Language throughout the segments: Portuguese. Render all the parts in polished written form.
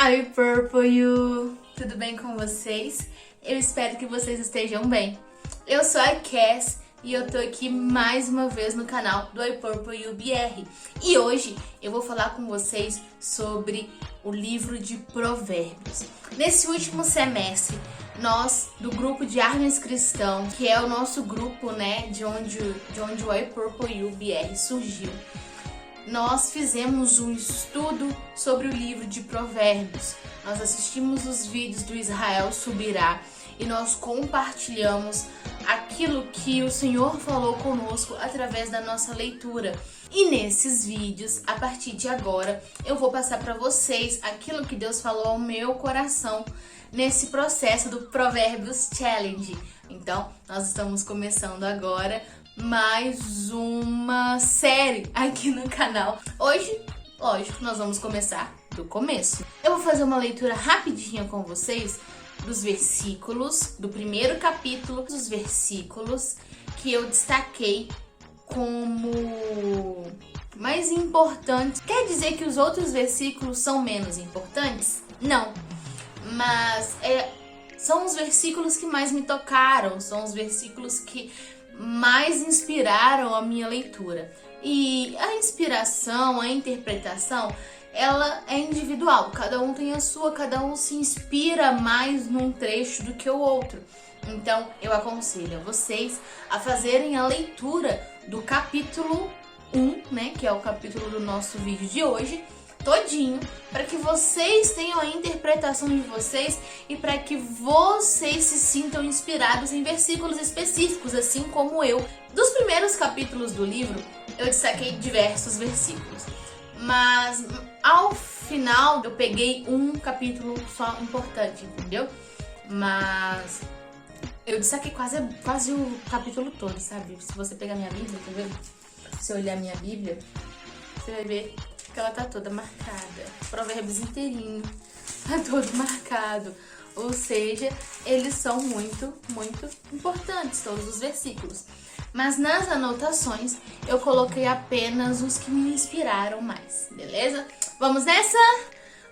I Purple You! Tudo bem com vocês? Eu espero que vocês estejam bem. Eu sou a Cass e eu tô aqui mais uma vez no canal do I Purple You BR. E hoje eu vou falar com vocês sobre o livro de Provérbios. Nesse último semestre, nós do grupo de Armas Cristão, que é o nosso grupo, né, de onde o I Purple You BR surgiu, nós fizemos um estudo sobre o livro de Provérbios. Nós assistimos os vídeos do Israel Subirá e nós compartilhamos aquilo que o Senhor falou conosco através da nossa leitura. E nesses vídeos, a partir de agora, eu vou passar para vocês aquilo que Deus falou ao meu coração nesse processo do Provérbios Challenge. Então, nós estamos começando agora mais uma série aqui no canal. Hoje, lógico, nós vamos começar do começo. Eu vou fazer uma leitura rapidinha com vocês dos versículos do primeiro capítulo, dos versículos que eu destaquei como mais importantes. Quer dizer que os outros versículos são menos importantes? Não, mas são os versículos que mais me tocaram, são os versículos que mais inspiraram a minha leitura. E a inspiração, a interpretação, ela é individual, cada um tem a sua, cada um se inspira mais num trecho do que o outro. Então eu aconselho a vocês a fazerem a leitura do capítulo 1, né, que é o capítulo do nosso vídeo de hoje, todinho, para que vocês tenham a interpretação de vocês e para que vocês se sintam inspirados em versículos específicos, assim como eu. Dos primeiros capítulos do livro, eu destaquei diversos versículos, mas ao final eu peguei um capítulo só importante, entendeu? Mas eu destaquei quase o capítulo todo, sabe? Se você pegar minha Bíblia, tá vendo? Se eu olhar minha Bíblia, você vai ver que ela tá toda marcada. Provérbios inteirinho, tá todo marcado. Ou seja, eles são muito, muito importantes, todos os versículos. Mas nas anotações, eu coloquei apenas os que me inspiraram mais, beleza? Vamos nessa?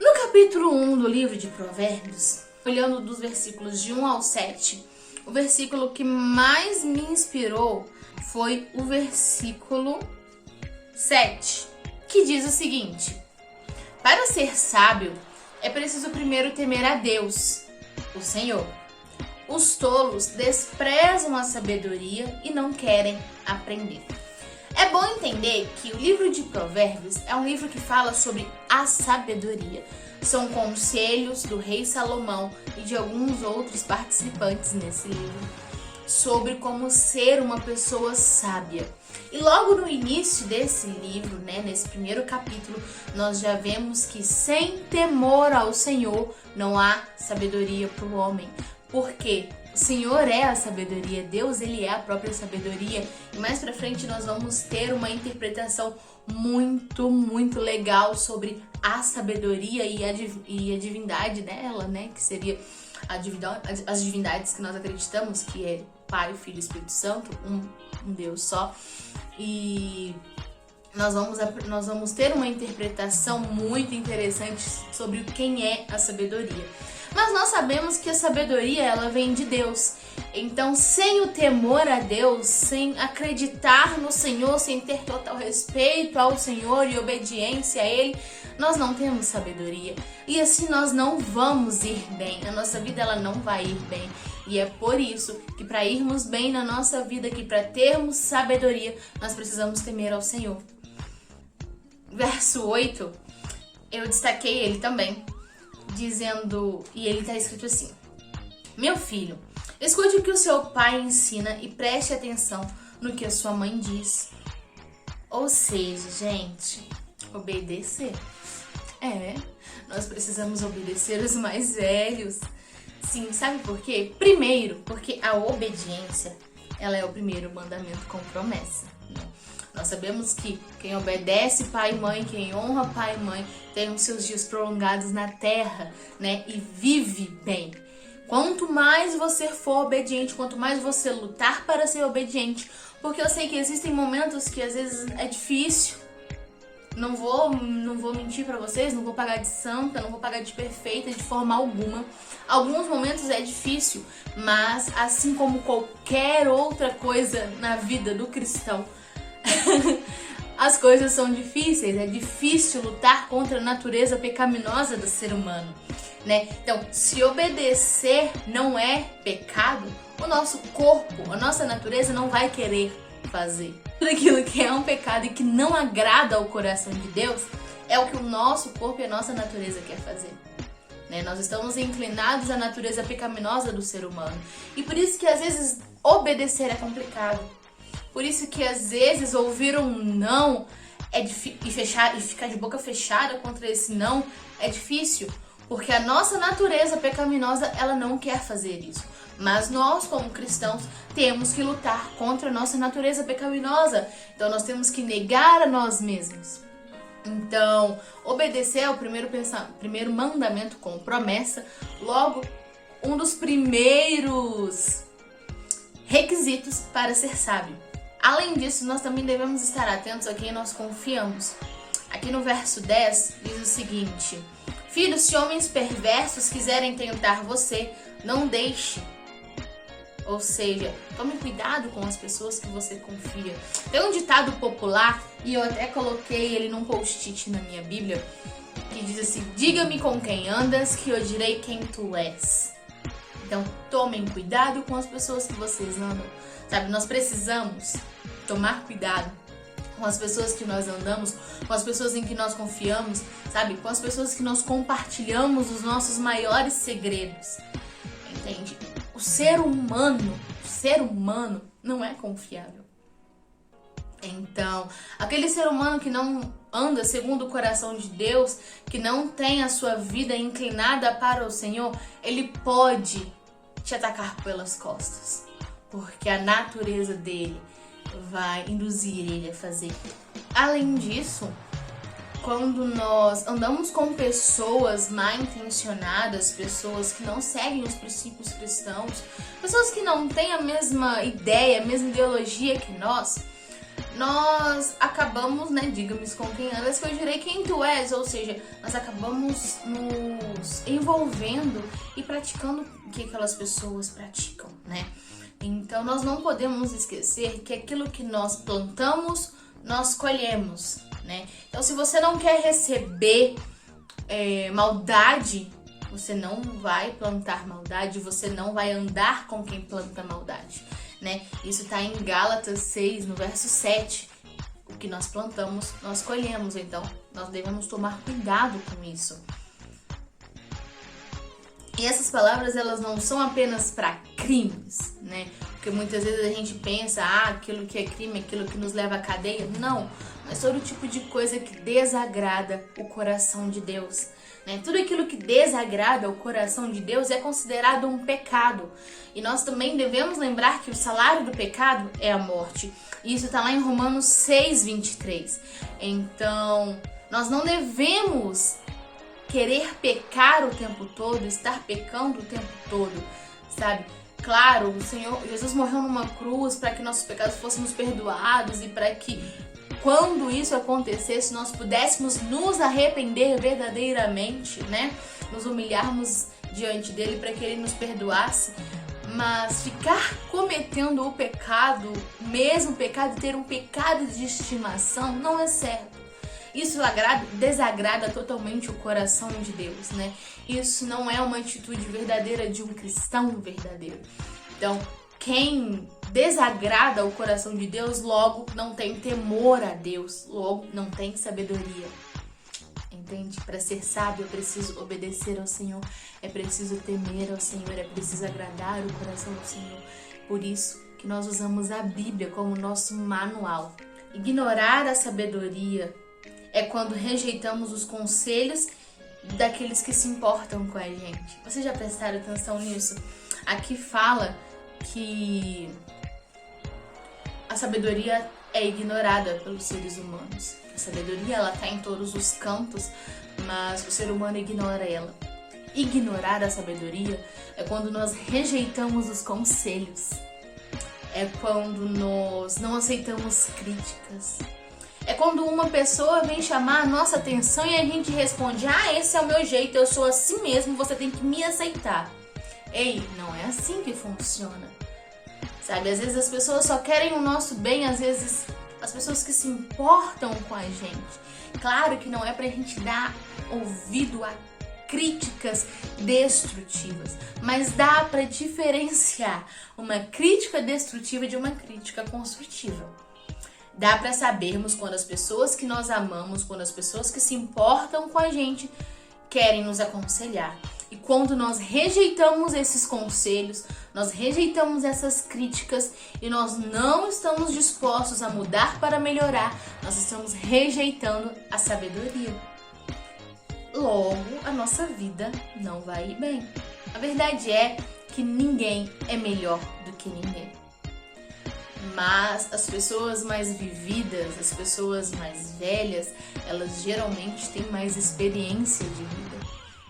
No capítulo 1 do livro de Provérbios, olhando dos versículos de 1 ao 7, o versículo que mais me inspirou foi o versículo 7, que diz o seguinte: para ser sábio, é preciso primeiro temer a Deus, o Senhor. Os tolos desprezam a sabedoria e não querem aprender. É bom entender que o livro de Provérbios é um livro que fala sobre a sabedoria. São conselhos do rei Salomão e de alguns outros participantes nesse livro sobre como ser uma pessoa sábia. E logo no início desse livro, né, nesse primeiro capítulo, nós já vemos que sem temor ao Senhor não há sabedoria para o homem. Porque o Senhor é a sabedoria, Deus ele é a própria sabedoria. E mais pra frente nós vamos ter uma interpretação muito, muito legal sobre a sabedoria e a divindade dela, né? Que seria as divindades que nós acreditamos, que é Pai, Filho e Espírito Santo, um Deus só. E nós vamos ter uma interpretação muito interessante sobre quem é a sabedoria. Mas nós sabemos que a sabedoria, ela vem de Deus. Então, sem o temor a Deus, sem acreditar no Senhor, sem ter total respeito ao Senhor e obediência a Ele, nós não temos sabedoria. E assim nós não vamos ir bem. A nossa vida, ela não vai ir bem. E é por isso que para irmos bem na nossa vida, que para termos sabedoria, nós precisamos temer ao Senhor. Verso 8, eu destaquei ele também, dizendo, e ele está escrito assim: meu filho, escute o que o seu pai ensina e preste atenção no que a sua mãe diz. Ou seja, gente, obedecer. Nós precisamos obedecer os mais velhos. Sim, sabe por quê? Primeiro, porque a obediência, ela é o primeiro mandamento com promessa, né? Nós sabemos que quem obedece pai e mãe, quem honra pai e mãe, tem os seus dias prolongados na terra, né? E vive bem. Quanto mais você for obediente, quanto mais você lutar para ser obediente, porque eu sei que existem momentos que às vezes é difícil, Não vou mentir pra vocês, não vou pagar de santa, não vou pagar de perfeita de forma alguma. Alguns momentos é difícil, mas assim como qualquer outra coisa na vida do cristão, as coisas são difíceis. É difícil lutar contra a natureza pecaminosa do ser humano, né? Então, se obedecer não é pecado, o nosso corpo, a nossa natureza não vai querer fazer. Tudo aquilo que é um pecado e que não agrada ao coração de Deus é o que o nosso corpo e a nossa natureza quer fazer, né? Nós estamos inclinados à natureza pecaminosa do ser humano. E por isso que às vezes obedecer é complicado. Por isso que às vezes ouvir um não e ficar de boca fechada contra esse não é difícil. Porque a nossa natureza pecaminosa, ela não quer fazer isso. Mas nós, como cristãos, temos que lutar contra a nossa natureza pecaminosa. Então nós temos que negar a nós mesmos. Então, obedecer é o primeiro mandamento com promessa. Logo, um dos primeiros requisitos para ser sábio. Além disso, nós também devemos estar atentos a quem nós confiamos. Aqui no verso 10 diz o seguinte: filhos, se homens perversos quiserem tentar você, não deixe. Ou seja, tome cuidado com as pessoas que você confia. Tem um ditado popular, e eu até coloquei ele num post-it na minha Bíblia, que diz assim: diga-me com quem andas, que eu direi quem tu és. Então, tomem cuidado com as pessoas que vocês andam. Sabe, nós precisamos tomar cuidado com as pessoas que nós andamos, com as pessoas em que nós confiamos, sabe? Com as pessoas que nós compartilhamos os nossos maiores segredos. Entende? O ser humano não é confiável. Então, aquele ser humano que não anda segundo o coração de Deus, que não tem a sua vida inclinada para o Senhor, ele pode te atacar pelas costas, porque a natureza dele vai induzir ele a fazer. Além disso, quando nós andamos com pessoas mal intencionadas, pessoas que não seguem os princípios cristãos, pessoas que não têm a mesma ideia, a mesma ideologia que nós acabamos, né, diga-me com quem andas que eu direi quem tu és, ou seja, nós acabamos nos envolvendo e praticando o que aquelas pessoas praticam, né? Então nós não podemos esquecer que aquilo que nós plantamos, nós colhemos, né? Então se você não quer receber maldade, você não vai plantar maldade, você não vai andar com quem planta maldade, né? Isso está em Gálatas 6, no verso 7. O que nós plantamos, nós colhemos. Então, nós devemos tomar cuidado com isso. E essas palavras, elas não são apenas para crimes, né? Porque muitas vezes a gente pensa, aquilo que é crime, aquilo que nos leva à cadeia. Não, mas todo tipo de coisa que desagrada o coração de Deus, né? Tudo aquilo que desagrada o coração de Deus é considerado um pecado. E nós também devemos lembrar que o salário do pecado é a morte. E isso está lá em Romanos 6, 23. Então, nós não devemos querer pecar o tempo todo, estar pecando o tempo todo, sabe? Claro, o Senhor Jesus morreu numa cruz para que nossos pecados fossem perdoados e para que, quando isso acontecesse, nós pudéssemos nos arrepender verdadeiramente, né? Nos humilharmos diante dele para que ele nos perdoasse. Mas ficar cometendo o pecado, o mesmo pecado, ter um pecado de estimação, não é certo. Isso desagrada totalmente o coração de Deus, né? Isso não é uma atitude verdadeira de um cristão verdadeiro. Então, quem desagrada o coração de Deus, logo não tem temor a Deus, logo não tem sabedoria. Entende? Para ser sábio é preciso obedecer ao Senhor, é preciso temer ao Senhor, é preciso agradar o coração do Senhor. Por isso que nós usamos a Bíblia como nosso manual. Ignorar a sabedoria é quando rejeitamos os conselhos daqueles que se importam com a gente. Vocês já prestaram atenção nisso? Aqui fala que a sabedoria é ignorada pelos seres humanos. A sabedoria, ela está em todos os cantos, mas o ser humano ignora ela. Ignorar a sabedoria é quando nós rejeitamos os conselhos. É quando nós não aceitamos críticas. É quando uma pessoa vem chamar a nossa atenção e a gente responde: ah, esse é o meu jeito, eu sou assim mesmo, você tem que me aceitar. Ei, não é assim que funciona. Sabe, às vezes as pessoas só querem o nosso bem, às vezes as pessoas que se importam com a gente. Claro que não é pra gente dar ouvido a críticas destrutivas, mas dá pra diferenciar uma crítica destrutiva de uma crítica construtiva. Dá pra sabermos quando as pessoas que nós amamos, quando as pessoas que se importam com a gente querem nos aconselhar. E quando nós rejeitamos esses conselhos, nós rejeitamos essas críticas e nós não estamos dispostos a mudar para melhorar, nós estamos rejeitando a sabedoria. Logo, a nossa vida não vai ir bem. A verdade é que ninguém é melhor do que ninguém. Mas as pessoas mais vividas, as pessoas mais velhas, elas geralmente têm mais experiência de vida,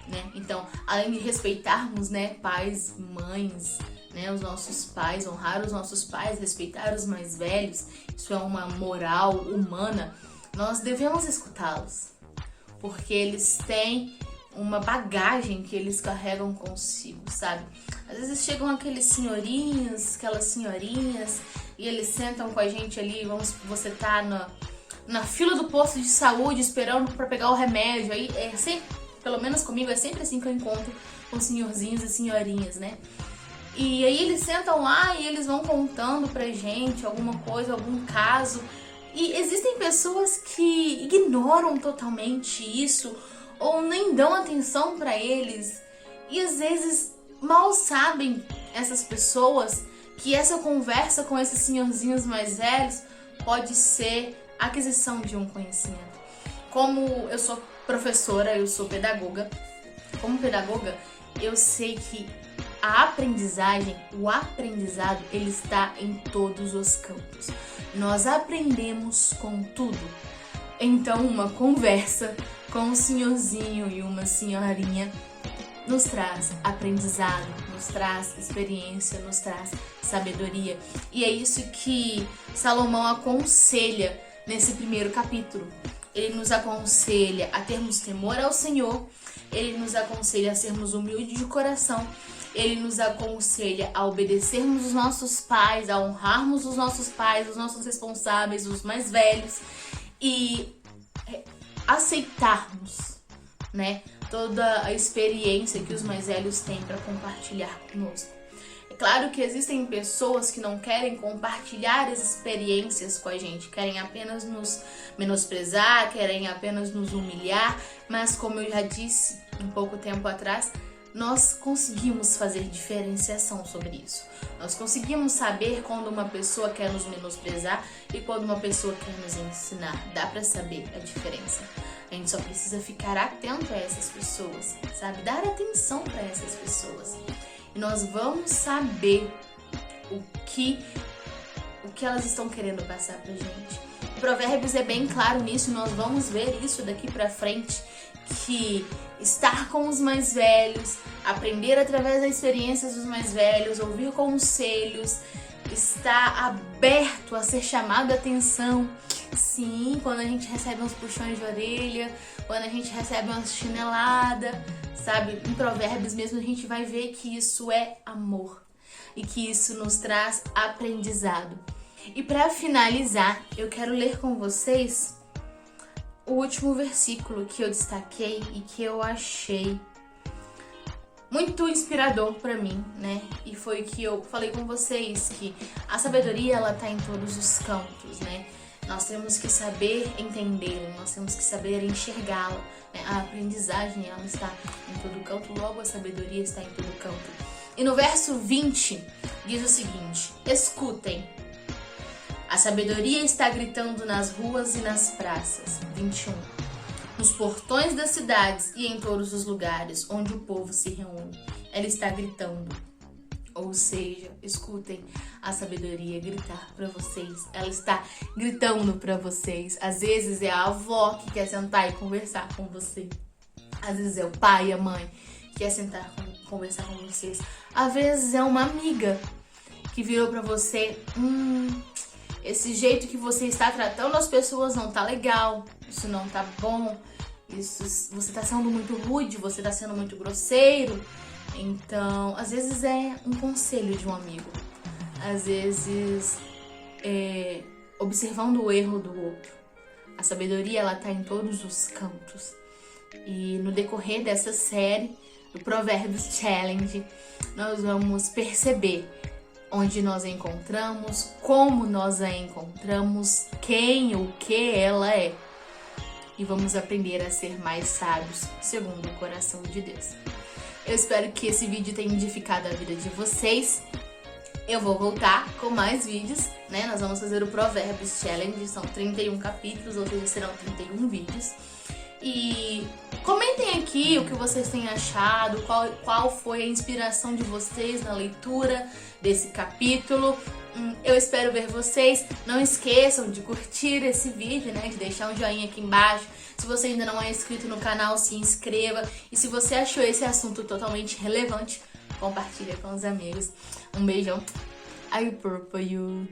né? Então, além de respeitarmos, né, pais, mães, né, os nossos pais, honrar os nossos pais, respeitar os mais velhos, isso é uma moral humana, nós devemos escutá-los, porque eles têm uma bagagem que eles carregam consigo, sabe? Às vezes chegam aqueles senhorinhos, aquelas senhorinhas, e eles sentam com a gente ali, você tá na fila do posto de saúde esperando pra pegar o remédio, aí é sempre, pelo menos comigo, é sempre assim que eu encontro com senhorzinhos e senhorinhas, né? E aí eles sentam lá e eles vão contando pra gente alguma coisa, algum caso. E existem pessoas que ignoram totalmente isso ou nem dão atenção pra eles. E às vezes mal sabem essas pessoas que essa conversa com esses senhorzinhos mais velhos pode ser a aquisição de um conhecimento. Como eu sou professora, eu sou pedagoga. Como pedagoga, eu sei que a aprendizagem, o aprendizado, ele está em todos os campos. Nós aprendemos com tudo. Então, uma conversa com um senhorzinho e uma senhorinha nos traz aprendizado, nos traz experiência, nos traz sabedoria. E é isso que Salomão aconselha nesse primeiro capítulo. Ele nos aconselha a termos temor ao Senhor, ele nos aconselha a sermos humildes de coração, ele nos aconselha a obedecermos os nossos pais, a honrarmos os nossos pais, os nossos responsáveis, os mais velhos, e aceitarmos, né, toda a experiência que os mais velhos têm para compartilhar conosco. É claro que existem pessoas que não querem compartilhar as experiências com a gente, querem apenas nos menosprezar, querem apenas nos humilhar, mas como eu já disse um pouco tempo atrás, nós conseguimos fazer diferenciação sobre isso. Nós conseguimos saber quando uma pessoa quer nos menosprezar e quando uma pessoa quer nos ensinar. Dá pra saber a diferença. A gente só precisa ficar atento a essas pessoas, sabe? Dar atenção para essas pessoas. E nós vamos saber o que elas estão querendo passar pra gente. O Provérbios é bem claro nisso, nós vamos ver isso daqui pra frente, que estar com os mais velhos, aprender através das experiências dos mais velhos, ouvir conselhos, estar aberto a ser chamado a atenção. Sim, quando a gente recebe uns puxões de orelha, quando a gente recebe uma chinelada, sabe? Em Provérbios mesmo a gente vai ver que isso é amor e que isso nos traz aprendizado. E para finalizar, eu quero ler com vocês o último versículo que eu destaquei e que eu achei muito inspirador para mim, né? E foi que eu falei com vocês que a sabedoria, ela tá em todos os campos, né? Nós temos que saber entendê-la, nós temos que saber enxergá-la, né? A aprendizagem, ela está em todo canto, logo a sabedoria está em todo canto. E no verso 20 diz o seguinte: escutem, a sabedoria está gritando nas ruas e nas praças. 21. Nos portões das cidades e em todos os lugares onde o povo se reúne. Ela está gritando. Ou seja, escutem a sabedoria gritar para vocês. Ela está gritando para vocês. Às vezes é a avó que quer sentar e conversar com você. Às vezes é o pai e a mãe que quer sentar e conversar com vocês. Às vezes é uma amiga que virou para você: esse jeito que você está tratando as pessoas não tá legal, isso não tá bom, isso, você tá sendo muito rude, você tá sendo muito grosseiro. Então, às vezes é um conselho de um amigo, às vezes é observando o erro do outro. A sabedoria, ela tá em todos os cantos. E no decorrer dessa série, do Provérbios Challenge, nós vamos perceber onde nós a encontramos, como nós a encontramos, quem ou o que ela é. E vamos aprender a ser mais sábios, segundo o coração de Deus. Eu espero que esse vídeo tenha edificado a vida de vocês. Eu vou voltar com mais vídeos, né? Nós vamos fazer o Provérbios Challenge, são 31 capítulos, ou seja, serão 31 vídeos. E comentem aqui o que vocês têm achado, qual foi a inspiração de vocês na leitura desse capítulo. Eu espero ver vocês. Não esqueçam de curtir esse vídeo, né? De deixar um joinha aqui embaixo. Se você ainda não é inscrito no canal, se inscreva. E se você achou esse assunto totalmente relevante, compartilha com os amigos. Um beijão. I purple you.